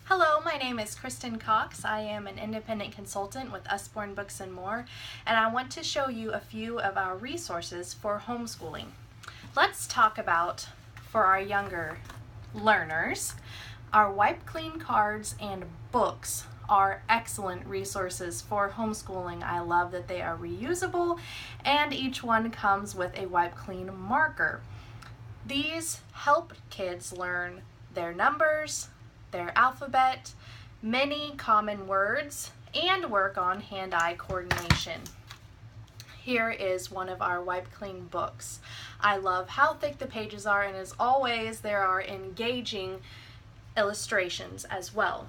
Hello, my name is Kristen Cox. I am an independent consultant with Usborne Books and More, and I want to show you a few of our resources for homeschooling. Let's talk about, for our younger learners, our wipe clean cards and books are excellent resources for homeschooling. I love that they are reusable and each one comes with a wipe clean marker. These help kids learn their numbers, their alphabet, many common words, and work on hand-eye coordination. Here is one of our wipe clean books. I love how thick the pages are, and as always there are engaging illustrations as well.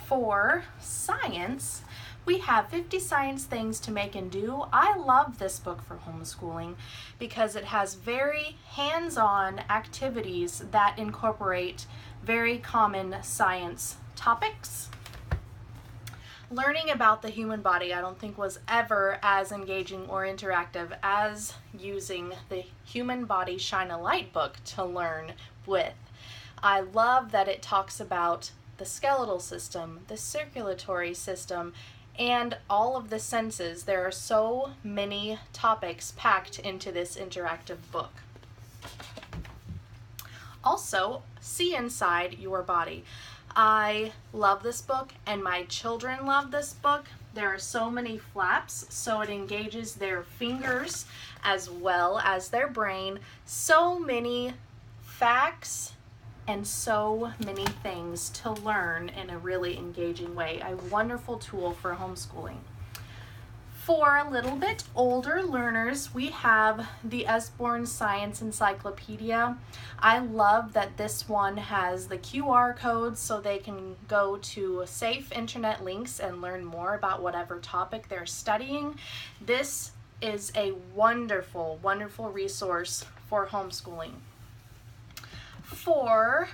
For science, we have 50 science things to make and do. I love this book for homeschooling because it has very hands-on activities that incorporate very common science topics. Learning about the human body I don't think was ever as engaging or interactive as using the Human Body Shine a Light book to learn with. I love that it talks about the skeletal system, the circulatory system, and all of the senses. There are so many topics packed into this interactive book. Also, see inside your body. I love this book and my children love this book. There are so many flaps, so it engages their fingers as well as their brain. So many facts and so many things to learn in a really engaging way. A wonderful tool for homeschooling. For a little bit older learners, we have the Usborne Science Encyclopedia. I love that this one has the QR codes so they can go to safe internet links and learn more about whatever topic they're studying. This is a wonderful, wonderful resource for homeschooling. For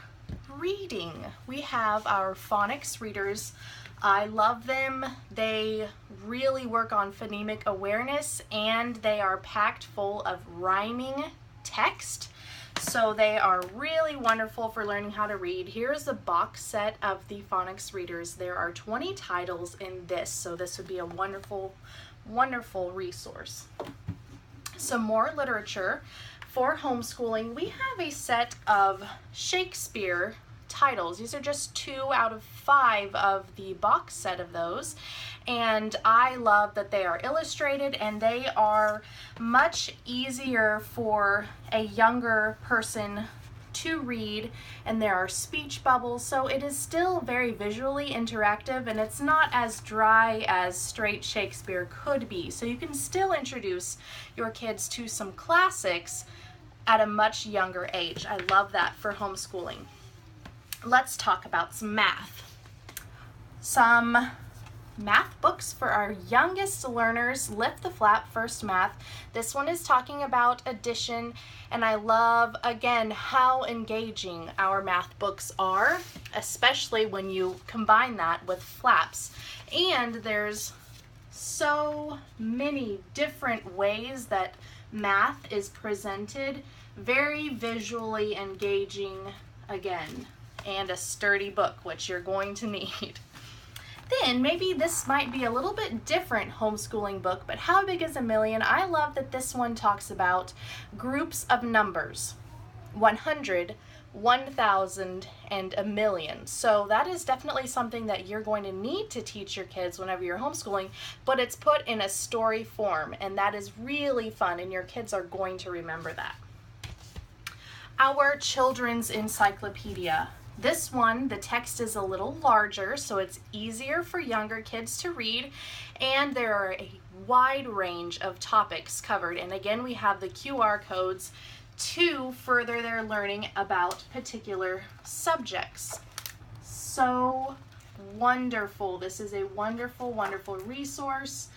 reading, we have our phonics readers. I love them. They really work on phonemic awareness and they are packed full of rhyming text. So they are really wonderful for learning how to read. Here's a box set of the phonics readers. There are 20 titles in this, so this would be a wonderful, wonderful resource. Some more literature. For homeschooling, we have a set of Shakespeare titles. These are just 2 out of 5 of the box set of those, and I love that they are illustrated and they are much easier for a younger person to read, and there are speech bubbles, so it is still very visually interactive and it's not as dry as straight Shakespeare could be, so you can still introduce your kids to some classics at a much younger age. I love that for homeschooling. Let's talk about some math. Some math books for our youngest learners. Lift the Flap First Math. This one is talking about addition, and I love, again, how engaging our math books are, especially when you combine that with flaps. And there's so many different ways that math is presented, very visually engaging again, and a sturdy book, which you're going to need. Then maybe this might be a little bit different homeschooling book, but How Big is a Million? I love that this one talks about groups of numbers, 100, 1,000, and a million. So that is definitely something that you're going to need to teach your kids whenever you're homeschooling, but it's put in a story form, and that is really fun, and your kids are going to remember that. Our children's encyclopedia. This one, the text is a little larger, so it's easier for younger kids to read, and there are a wide range of topics covered. And again, we have the QR codes to further their learning about particular subjects. So wonderful. This is a wonderful, wonderful resource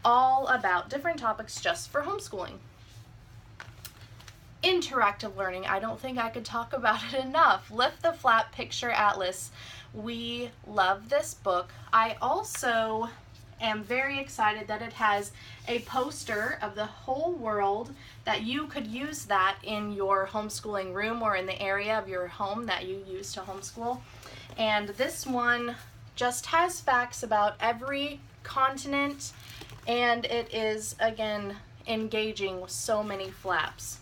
all about different topics just for homeschooling. Interactive learning, I don't think I could talk about it enough. Lift the Flap Picture Atlas. We love this book. I also am very excited that it has a poster of the whole world, that you could use that in your homeschooling room or in the area of your home that you use to homeschool. And this one just has facts about every continent, and it is, again, engaging with so many flaps.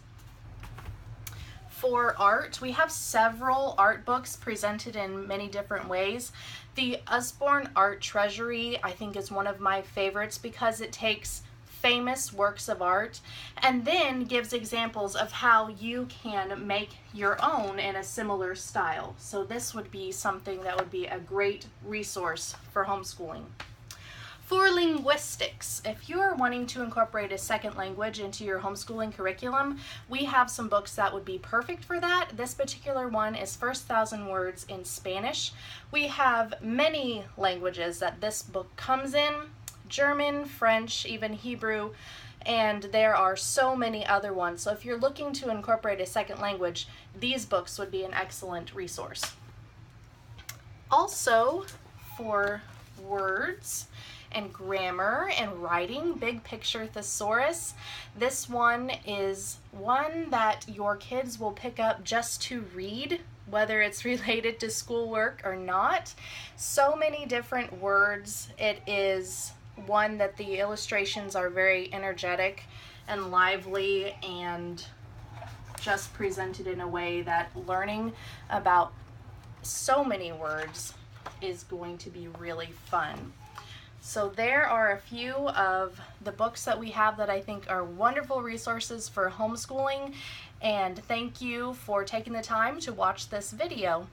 For art, we have several art books presented in many different ways. The Usborne Art Treasury, I think, is one of my favorites because it takes famous works of art and then gives examples of how you can make your own in a similar style. So this would be something that would be a great resource for homeschooling. For linguistics, if you are wanting to incorporate a second language into your homeschooling curriculum, we have some books that would be perfect for that. This particular one is First Thousand Words in Spanish. We have many languages that this book comes in: German, French, even Hebrew, and there are so many other ones. So if you're looking to incorporate a second language, these books would be an excellent resource. Also, for words and grammar and writing, Big Picture Thesaurus. This one is one that your kids will pick up just to read, whether it's related to schoolwork or not. So many different words. It is one that the illustrations are very energetic and lively and just presented in a way that learning about so many words is going to be really fun. So there are a few of the books that we have that I think are wonderful resources for homeschooling, and thank you for taking the time to watch this video.